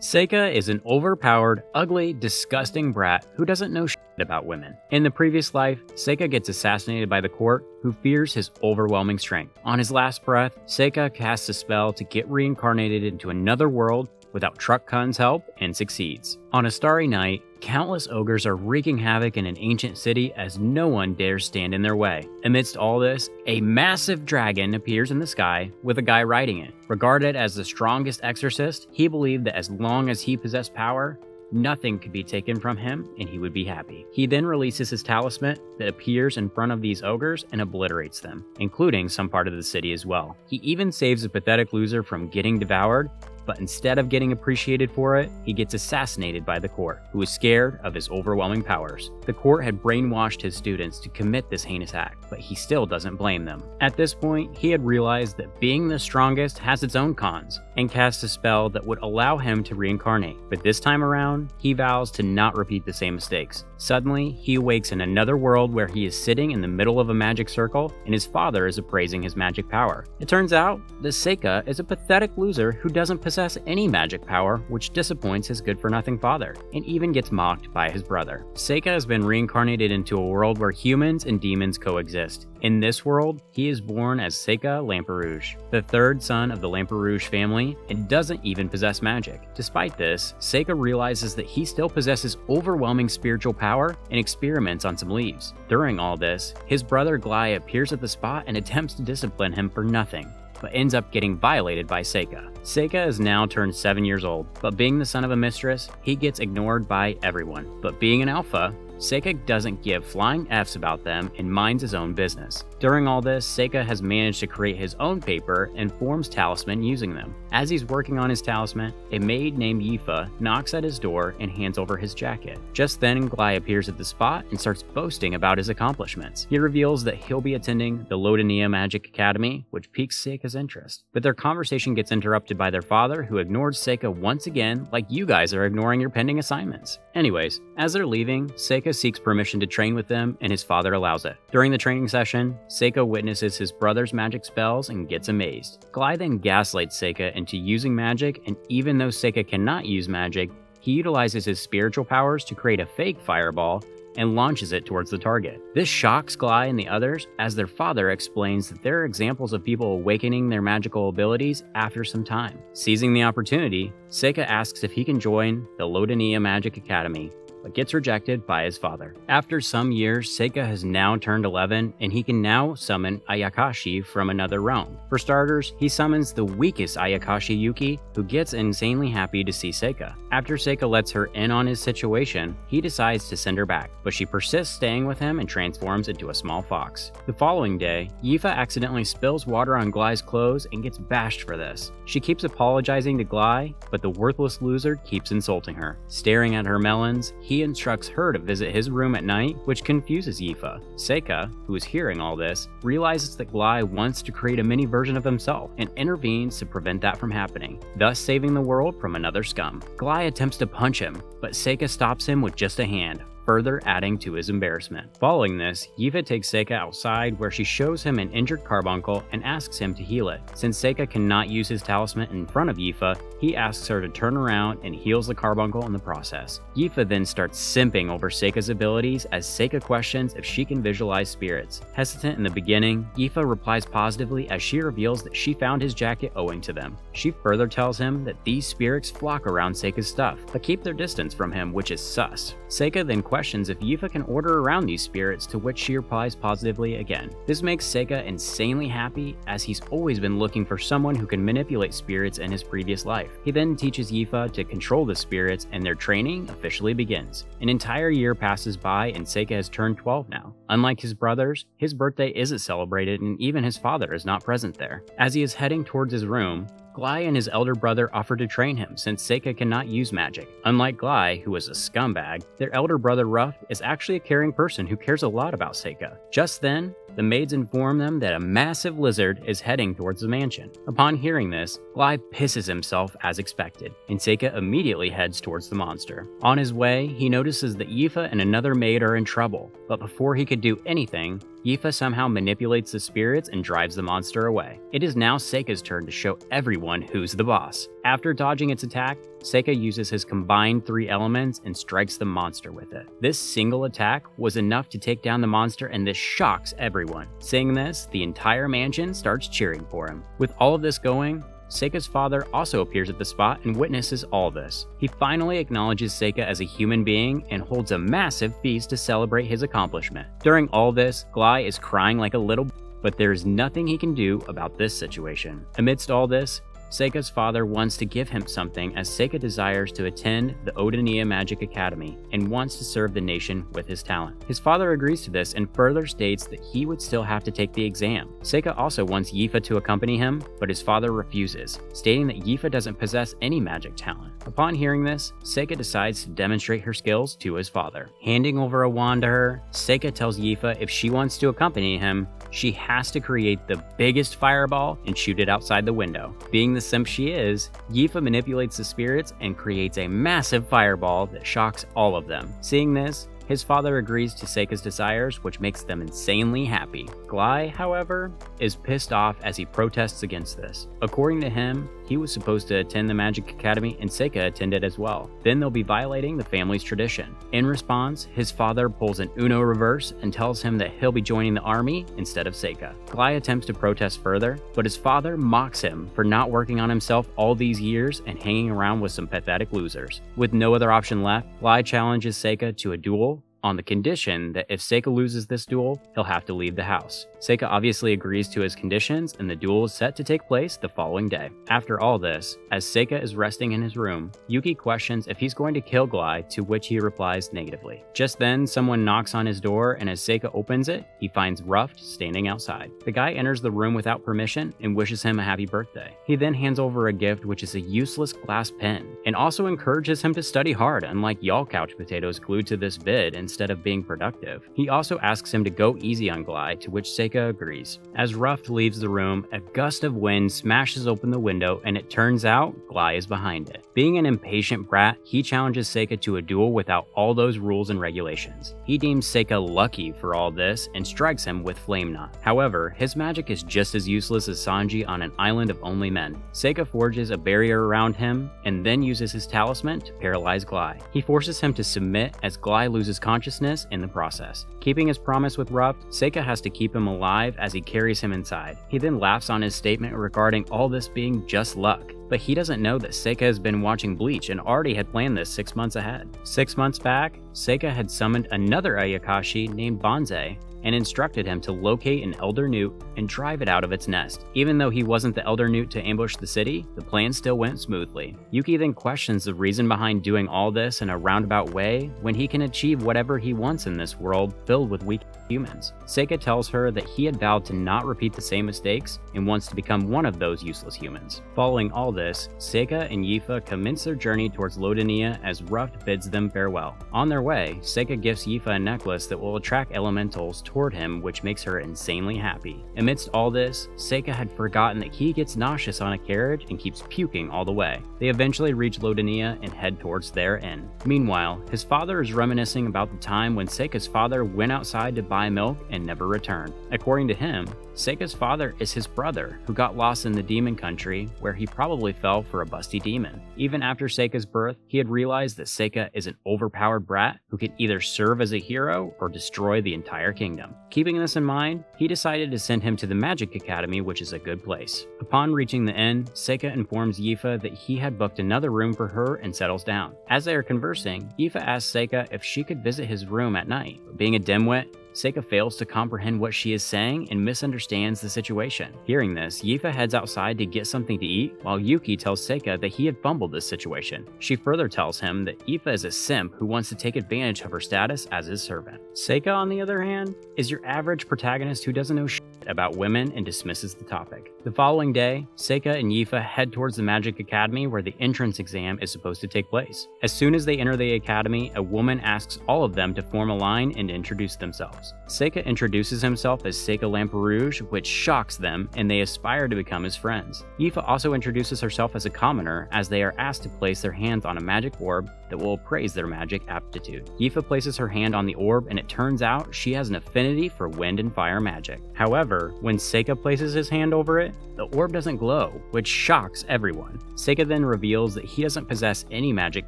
Seika is an overpowered, ugly, disgusting brat who doesn't know shit about women. In the previous life, Seika gets assassinated by the court, who fears his overwhelming strength. On his last breath, Seika casts a spell to get reincarnated into another world without Truck-Kun's help and succeeds. On a starry night, countless ogres are wreaking havoc in an ancient city as no one dares stand in their way. Amidst all this, a massive dragon appears in the sky with a guy riding it. Regarded as the strongest exorcist, he believed that as long as he possessed power, nothing could be taken from him and he would be happy. He then releases his talisman that appears in front of these ogres and obliterates them, including some part of the city as well. He even saves a pathetic loser from getting devoured, but instead of getting appreciated for it, he gets assassinated by the court, who is scared of his overwhelming powers. The court had brainwashed his students to commit this heinous act, but he still doesn't blame them. At this point, he had realized that being the strongest has its own cons, and cast a spell that would allow him to reincarnate. But this time around, he vows to not repeat the same mistakes. Suddenly, he awakes in another world where he is sitting in the middle of a magic circle, and his father is appraising his magic power. It turns out that Seika is a pathetic loser who doesn't possess any magic power, which disappoints his good-for-nothing father, and even gets mocked by his brother. Seika has been reincarnated into a world where humans and demons coexist. In this world, he is born as Seika Lamperouge, the third son of the Lamperouge family, and doesn't even possess magic. Despite this, Seika realizes that he still possesses overwhelming spiritual power and experiments on some leaves. During all this, his brother Glai appears at the spot and attempts to discipline him for nothing, but ends up getting violated by Seika. Seika is now turned 7 years old, but being the son of a mistress, he gets ignored by everyone. But being an alpha, Seika doesn't give flying Fs about them and minds his own business. During all this, Seika has managed to create his own paper and forms talisman using them. As he's working on his talisman, a maid named Yifa knocks at his door and hands over his jacket. Just then, Glai appears at the spot and starts boasting about his accomplishments. He reveals that he'll be attending the Lv99 Magic Academy, which piques Seika's interest. But their conversation gets interrupted by their father, who ignores Seika once again, like you guys are ignoring your pending assignments. Anyways, as they're leaving, Seika seeks permission to train with them, and his father allows it. During the training session, Seika witnesses his brother's magic spells and gets amazed. Glai then gaslights Seika into using magic, and even though Seika cannot use magic, he utilizes his spiritual powers to create a fake fireball and launches it towards the target. This shocks Glai and the others, as their father explains that there are examples of people awakening their magical abilities after some time. Seizing the opportunity, Seika asks if he can join the Lv99 Magic Academy, but gets rejected by his father. After some years, Seika has now turned 11, and he can now summon Ayakashi from another realm. For starters, he summons the weakest Ayakashi, Yuki, who gets insanely happy to see Seika. After Seika lets her in on his situation, he decides to send her back, but she persists staying with him and transforms into a small fox. The following day, Yifa accidentally spills water on Glai's clothes and gets bashed for this. She keeps apologizing to Glai, but the worthless loser keeps insulting her. Staring at her melons, he instructs her to visit his room at night, which confuses Yifa. Seika, who is hearing all this, realizes that Glai wants to create a mini version of himself and intervenes to prevent that from happening, thus saving the world from another scum. Glai attempts to punch him, but Seika stops him with just a hand, further adding to his embarrassment. Following this, Yifa takes Seika outside where she shows him an injured carbuncle and asks him to heal it. Since Seika cannot use his talisman in front of Yifa, he asks her to turn around and heals the carbuncle in the process. Yifa then starts simping over Seika's abilities as Seika questions if she can visualize spirits. Hesitant in the beginning, Yifa replies positively as she reveals that she found his jacket owing to them. She further tells him that these spirits flock around Seika's stuff, but keep their distance from him, which is sus. Seika then questions if Yifa can order around these spirits, to which she replies positively again. This makes Seika insanely happy, as he's always been looking for someone who can manipulate spirits in his previous life. He then teaches Yifa to control the spirits, and their training officially begins. An entire year passes by and Seika has turned 12 now. Unlike his brothers, his birthday isn't celebrated, and even his father is not present there. As he is heading towards his room, Glai and his elder brother offer to train him since Seika cannot use magic. Unlike Glai, who is a scumbag, their elder brother Ruff is actually a caring person who cares a lot about Seika. Just then, the maids inform them that a massive lizard is heading towards the mansion. Upon hearing this, Glai pisses himself as expected, and Seika immediately heads towards the monster. On his way, he notices that Yifa and another maid are in trouble, but before he could do anything, Yifa somehow manipulates the spirits and drives the monster away. It is now Seika's turn to show everyone who's the boss. After dodging its attack, Seika uses his combined 3 elements and strikes the monster with it. This single attack was enough to take down the monster, and this shocks everyone. Seeing this, the entire mansion starts cheering for him. With all of this going, Seika's father also appears at the spot and witnesses all this. He finally acknowledges Seika as a human being and holds a massive feast to celebrate his accomplishment. During all this, Glai is crying like a little but there is nothing he can do about this situation. Amidst all this, Seika's father wants to give him something as Seika desires to attend the Odania Magic Academy and wants to serve the nation with his talent. His father agrees to this and further states that he would still have to take the exam. Seika also wants Yifa to accompany him, but his father refuses, stating that Yifa doesn't possess any magic talent. Upon hearing this, Seika decides to demonstrate her skills to his father. Handing over a wand to her, Seika tells Yifa if she wants to accompany him, she has to create the biggest fireball and shoot it outside the window. Being the simp she is, Yifa manipulates the spirits and creates a massive fireball that shocks all of them. Seeing this, his father agrees to Seika's desires, which makes them insanely happy. Glai, however, is pissed off as he protests against this. According to him, he was supposed to attend the Magic Academy and Seika attended as well. Then they'll be violating the family's tradition. In response, his father pulls an Uno reverse and tells him that he'll be joining the army instead of Seika. Glai attempts to protest further, but his father mocks him for not working on himself all these years and hanging around with some pathetic losers. With no other option left, Glai challenges Seika to a duel on the condition that if Seika loses this duel, he'll have to leave the house. Seika obviously agrees to his conditions, and the duel is set to take place the following day. After all this, as Seika is resting in his room, Yuki questions if he's going to kill Glai, to which he replies negatively. Just then, someone knocks on his door, and as Seika opens it, he finds Ruft standing outside. The guy enters the room without permission and wishes him a happy birthday. He then hands over a gift, which is a useless glass pen, and also encourages him to study hard, unlike y'all couch potatoes glued to this bed instead of being productive. He also asks him to go easy on Glai, to which Seika agrees. As Ruft leaves the room, a gust of wind smashes open the window, and it turns out Glai is behind it. Being an impatient brat, he challenges Seika to a duel without all those rules and regulations. He deems Seika lucky for all this and strikes him with Flame Knot. However, his magic is just as useless as Sanji on an island of only men. Seika forges a barrier around him and then uses his talisman to paralyze Glai. He forces him to submit as Glai loses consciousness in the process. Keeping his promise with Ruft, Seika has to keep him alive as he carries him inside. He then laughs on his statement regarding all this being just luck. But he doesn't know that Seika has been watching Bleach and already had planned this 6 months ahead. 6 months back, Seika had summoned another Ayakashi named Banzai and instructed him to locate an elder newt and drive it out of its nest. Even though he wasn't the elder newt to ambush the city, the plan still went smoothly. Yuki then questions the reason behind doing all this in a roundabout way when he can achieve whatever he wants in this world filled with weak humans. Seika tells her that he had vowed to not repeat the same mistakes and wants to become one of those useless humans. Following all this, Seika and Yifa commence their journey towards Lodania as Ruft bids them farewell. On their way, Seika gives Yifa a necklace that will attract elementals toward him, which makes her insanely happy. Amidst all this, Seika had forgotten that he gets nauseous on a carriage and keeps puking all the way. They eventually reach Lodania and head towards their inn. Meanwhile, his father is reminiscing about the time when Seika's father went outside to buy milk and never returned. According to him, Seika's father is his brother, who got lost in the demon country, where he probably fell for a busty demon. Even after Seika's birth, he had realized that Seika is an overpowered brat who can either serve as a hero or destroy the entire kingdom. Keeping this in mind, he decided to send him to the Magic Academy, which is a good place. Upon reaching the inn, Seika informs Yifa that he had booked another room for her and settles down. As they are conversing, Yifa asks Seika if she could visit his room at night. But being a dimwit, Seika fails to comprehend what she is saying and misunderstands the situation. Hearing this, Yifa heads outside to get something to eat, while Yuki tells Seika that he had fumbled this situation. She further tells him that Yifa is a simp who wants to take advantage of her status as his servant. Seika, on the other hand, is your average protagonist who doesn't know shit about women and dismisses the topic. The following day, Seika and Yifa head towards the Magic Academy where the entrance exam is supposed to take place. As soon as they enter the academy, a woman asks all of them to form a line and introduce themselves. Seika introduces himself as Seika Lamperouge, which shocks them, and they aspire to become his friends. Yifa also introduces herself as a commoner, as they are asked to place their hands on a magic orb that will appraise their magic aptitude. Yifa places her hand on the orb, and it turns out she has an affinity for wind and fire magic. However, when Seika places his hand over it, the orb doesn't glow, which shocks everyone. Seika then reveals that he doesn't possess any magic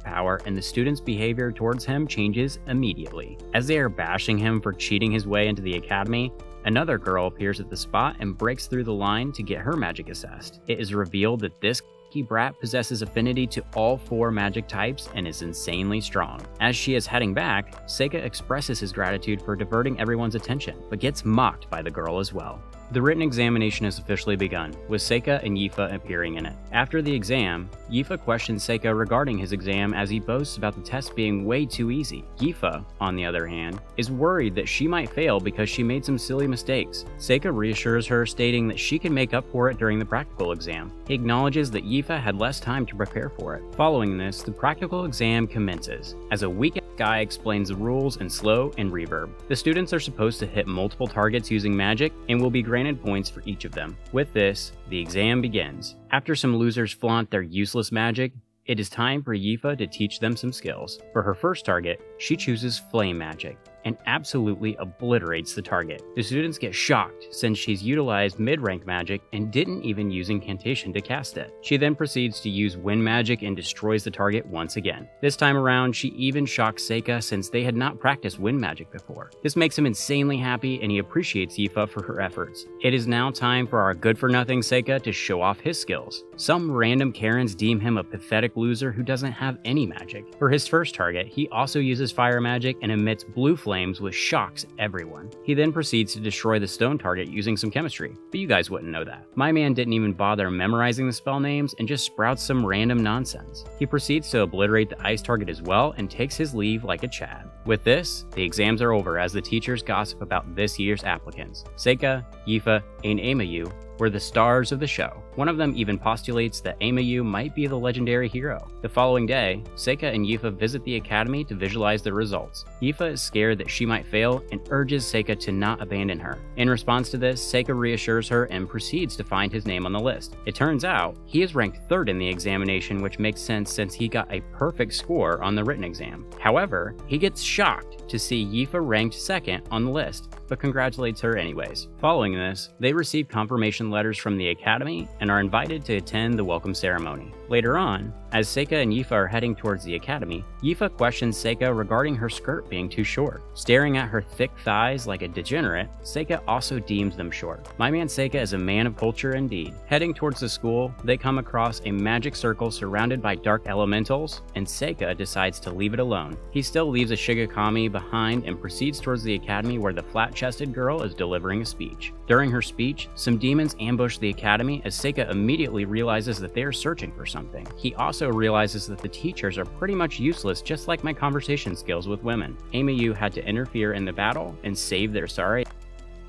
power, and the students' behavior towards him changes immediately. As they are bashing him for cheating his way into the academy, another girl appears at the spot and breaks through the line to get her magic assessed. It is revealed that this brat possesses affinity to all 4 magic types and is insanely strong. As she is heading back, Seika expresses his gratitude for diverting everyone's attention, but gets mocked by the girl as well. The written examination has officially begun, with Seika and Yifa appearing in it. After the exam, Yifa questions Seika regarding his exam as he boasts about the test being way too easy. Yifa, on the other hand, is worried that she might fail because she made some silly mistakes. Seika reassures her, stating that she can make up for it during the practical exam. He acknowledges that Yifa had less time to prepare for it. Following this, the practical exam commences, as a weak guy explains the rules in slow and reverb. The students are supposed to hit multiple targets using magic and will be granted points for each of them. With this, the exam begins. After some losers flaunt their useless magic, it is time for Yifa to teach them some skills. For her first target, she chooses flame magic and absolutely obliterates the target. The students get shocked since she's utilized mid-rank magic and didn't even use incantation to cast it. She then proceeds to use wind magic and destroys the target once again. This time around, she even shocks Seika since they had not practiced wind magic before. This makes him insanely happy and he appreciates Yifa for her efforts. It is now time for our good-for-nothing Seika to show off his skills. Some random Karens deem him a pathetic loser who doesn't have any magic. For his first target, he also uses fire magic and emits blue flames, which shocks everyone. He then proceeds to destroy the stone target using some chemistry, but you guys wouldn't know that. My man didn't even bother memorizing the spell names and just sprouts some random nonsense. He proceeds to obliterate the ice target as well and takes his leave like a Chad. With this, the exams are over as the teachers gossip about this year's applicants. Seika, Yifa, and Amayu were the stars of the show. One of them even postulates that Amayu might be the legendary hero. The following day, Seika and Yifa visit the academy to visualize the results. Yifa is scared that she might fail and urges Seika to not abandon her. In response to this, Seika reassures her and proceeds to find his name on the list. It turns out, he is ranked 3rd in the examination, which makes sense since he got a perfect score on the written exam. However, he gets shocked to see Yifa ranked 2nd on the list, but congratulates her anyways. Following this, they receive confirmation letters from the academy and are invited to attend the welcome ceremony. Later on, as Seika and Yifa are heading towards the academy, Yifa questions Seika regarding her skirt being too short. Staring at her thick thighs like a degenerate, Seika also deems them short. My man Seika is a man of culture indeed. Heading towards the school, they come across a magic circle surrounded by dark elementals, and Seika decides to leave it alone. He still leaves a Shigakami behind and proceeds towards the academy where the flat-chested girl is delivering a speech. During her speech, some demons ambush the academy as Seika immediately realizes that they are searching for something. He also realizes that the teachers are pretty much useless, just like my conversation skills with women. Amayu had to interfere in the battle and save their sorry.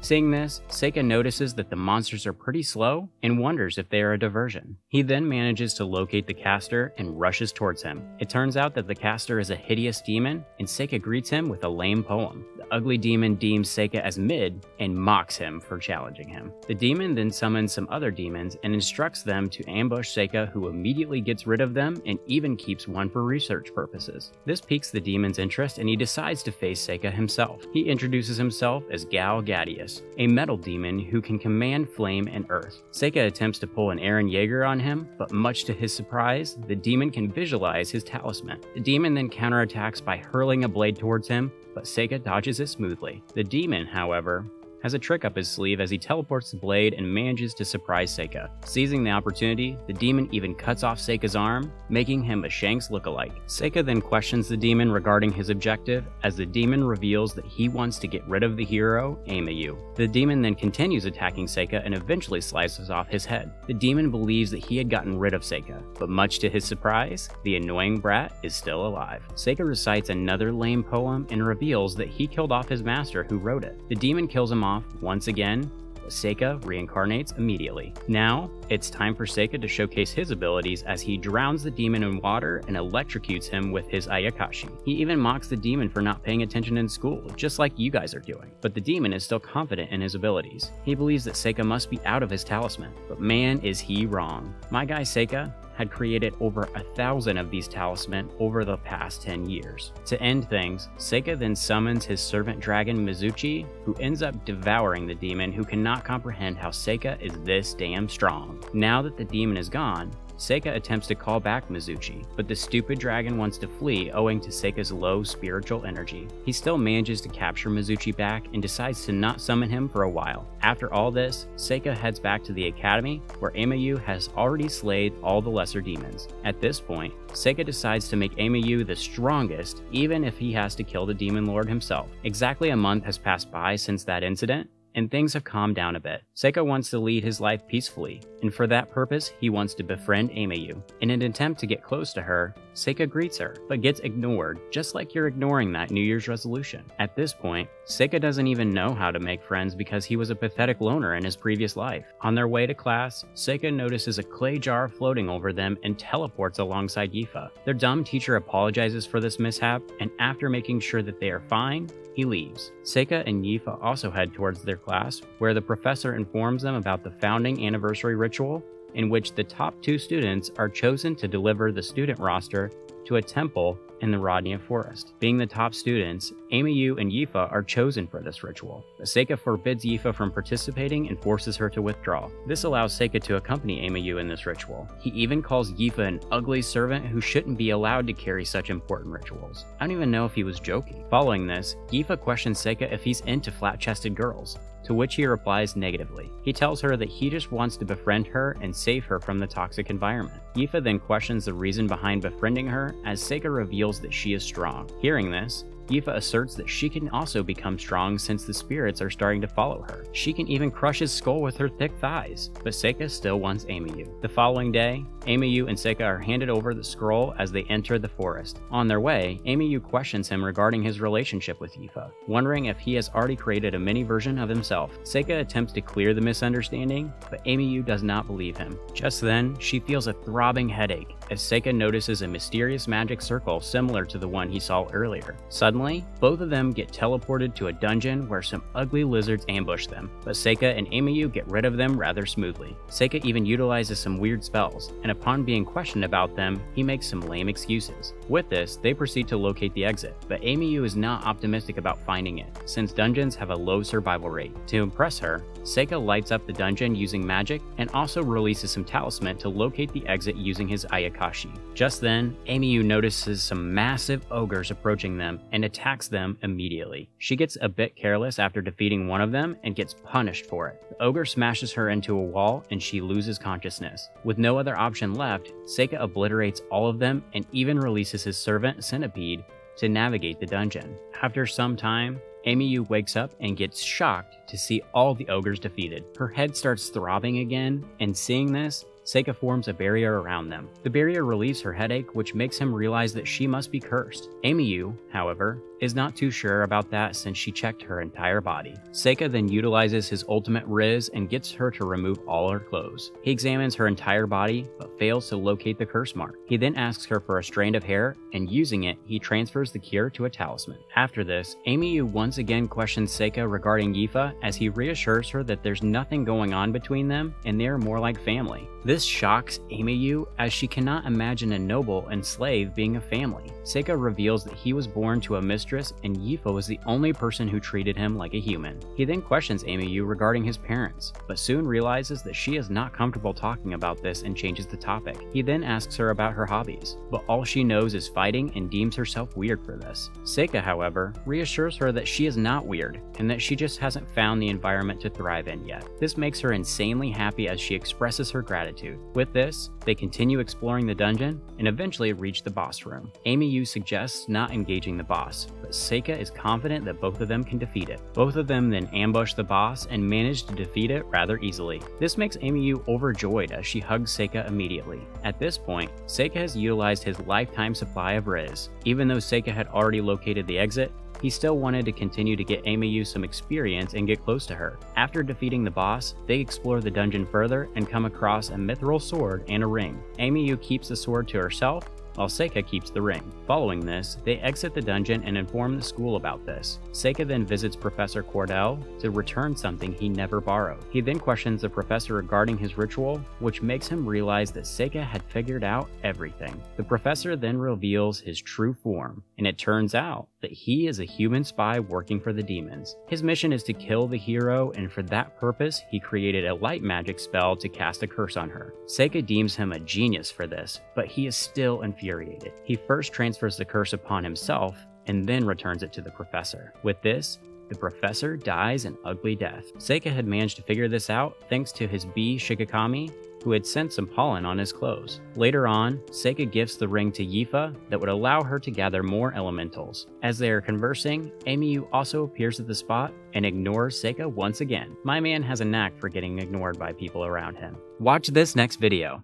Seeing this, Seika notices that the monsters are pretty slow and wonders if they are a diversion. He then manages to locate the caster and rushes towards him. It turns out that the caster is a hideous demon, and Seika greets him with a lame poem. The ugly demon deems Seika as mid and mocks him for challenging him. The demon then summons some other demons and instructs them to ambush Seika, who immediately gets rid of them and even keeps one for research purposes. This piques the demon's interest and he decides to face Seika himself. He introduces himself as Gal Gadius, a metal demon who can command flame and earth. Seika attempts to pull an Eren Jaeger on him, but much to his surprise, the demon can visualize his talisman. The demon then counterattacks by hurling a blade towards him, but Seika dodges it smoothly. The demon, however, has a trick up his sleeve as he teleports the blade and manages to surprise Seika. Seizing the opportunity, the demon even cuts off Seika's arm, making him a Shanks lookalike. Seika then questions the demon regarding his objective, as the demon reveals that he wants to get rid of the hero, Amayu. The demon then continues attacking Seika and eventually slices off his head. The demon believes that he had gotten rid of Seika, but much to his surprise, the annoying brat is still alive. Seika recites another lame poem and reveals that he killed off his master who wrote it. The demon kills him off once again, but Seika reincarnates immediately. Now, it's time for Seika to showcase his abilities as he drowns the demon in water and electrocutes him with his Ayakashi. He even mocks the demon for not paying attention in school, just like you guys are doing. But the demon is still confident in his abilities. He believes that Seika must be out of his talisman, but man is he wrong. My guy Seika had created over 1,000 of these talismans over the past 10 years. To end things, Seika then summons his servant dragon Mizuchi, who ends up devouring the demon, who cannot comprehend how Seika is this damn strong. Now that the demon is gone, Seika attempts to call back Mizuchi, but the stupid dragon wants to flee owing to Seika's low spiritual energy. He still manages to capture Mizuchi back and decides to not summon him for a while. After all this, Seika heads back to the academy, where Amayu has already slayed all the lesser demons. At this point, Seika decides to make Amayu the strongest, even if he has to kill the demon lord himself. Exactly a month has passed by since that incident, and things have calmed down a bit. Seika wants to lead his life peacefully, and for that purpose, he wants to befriend Amayu. In an attempt to get close to her, Seika greets her, but gets ignored, just like you're ignoring that New Year's resolution. At this point, Seika doesn't even know how to make friends because he was a pathetic loner in his previous life. On their way to class, Seika notices a clay jar floating over them and teleports alongside Yifa. Their dumb teacher apologizes for this mishap, and after making sure that they are fine, he leaves. Seika and Yifa also head towards their class, where the professor informs them about the founding anniversary ritual, in which the top 2 students are chosen to deliver the student roster to a temple in the Rodnia Forest. Being the top students, Amayu and Yifa are chosen for this ritual, but Seika forbids Yifa from participating and forces her to withdraw. This allows Seika to accompany Amayu in this ritual. He even calls Yifa an ugly servant who shouldn't be allowed to carry such important rituals. I don't even know if he was joking. Following this, Yifa questions Seika if he's into flat-chested girls, to which he replies negatively. He tells her that he just wants to befriend her and save her from the toxic environment. Yifa then questions the reason behind befriending her, as Seika reveals that she is strong. Hearing this, Yifa asserts that she can also become strong since the spirits are starting to follow her. She can even crush his skull with her thick thighs, but Seika still wants Amayu. The following day, Amayu and Seika are handed over the scroll as they enter the forest. On their way, Amayu questions him regarding his relationship with Yifa, wondering if he has already created a mini version of himself. Seika attempts to clear the misunderstanding, but Amayu does not believe him. Just then, she feels a throbbing headache as Seika notices a mysterious magic circle similar to the one he saw earlier. Suddenly, both of them get teleported to a dungeon where some ugly lizards ambush them, but Seika and Amayu get rid of them rather smoothly. Seika even utilizes some weird spells, and upon being questioned about them, he makes some lame excuses. With this, they proceed to locate the exit, but Amayu is not optimistic about finding it, since dungeons have a low survival rate. To impress her, Seika lights up the dungeon using magic and also releases some talisman to locate the exit using his Ayakashi. Just then, Amayu notices some massive ogres approaching them and attacks them immediately. She gets a bit careless after defeating one of them and gets punished for it. The ogre smashes her into a wall and she loses consciousness. With no other option left, Seika obliterates all of them and even releases his servant Centipede to navigate the dungeon. After some time, Amayu wakes up and gets shocked to see all the ogres defeated. Her head starts throbbing again, and seeing this, Seika forms a barrier around them. The barrier relieves her headache, which makes him realize that she must be cursed. Amayu, however, is not too sure about that since she checked her entire body. Seika then utilizes his ultimate Riz and gets her to remove all her clothes. He examines her entire body, but fails to locate the curse mark. He then asks her for a strand of hair, and using it, he transfers the cure to a talisman. After this, Amayu once again questions Seika regarding Yifa, as he reassures her that there's nothing going on between them, and they are more like family. This shocks Amayu, as she cannot imagine a noble and slave being a family. Seika reveals that he was born to a mistress, and Yifa was the only person who treated him like a human. He then questions Amayu regarding his parents, but soon realizes that she is not comfortable talking about this and changes the topic. He then asks her about her hobbies, but all she knows is fighting and deems herself weird for this. Seika, however, reassures her that she is not weird, and that she just hasn't found the environment to thrive in yet. This makes her insanely happy as she expresses her gratitude. With this, they continue exploring the dungeon and eventually reach the boss room. Amayu suggests not engaging the boss, but Seika is confident that both of them can defeat it. Both of them then ambush the boss and manage to defeat it rather easily. This makes Amayu overjoyed as she hugs Seika immediately. At this point, Seika has utilized his lifetime supply of Riz. Even though Seika had already located the exit, he still wanted to continue to get Amiyu some experience and get close to her. After defeating the boss, they explore the dungeon further and come across a mithril sword and a ring. Amiyu keeps the sword to herself, while Seika keeps the ring. Following this, they exit the dungeon and inform the school about this. Seika then visits Professor Cordell to return something he never borrowed. He then questions the professor regarding his ritual, which makes him realize that Seika had figured out everything. The professor then reveals his true form, and it turns out that he is a human spy working for the demons. His mission is to kill the hero, and for that purpose, he created a light magic spell to cast a curse on her. Seika deems him a genius for this, but he is still infuriated. He first transfers the curse upon himself, and then returns it to the professor. With this, the professor dies an ugly death. Seika had managed to figure this out thanks to his bee Shikigami, who had sent some pollen on his clothes. Later on, Seika gifts the ring to Yifa that would allow her to gather more elementals. As they are conversing, Amiyu also appears at the spot and ignores Seika once again. My man has a knack for getting ignored by people around him. Watch this next video.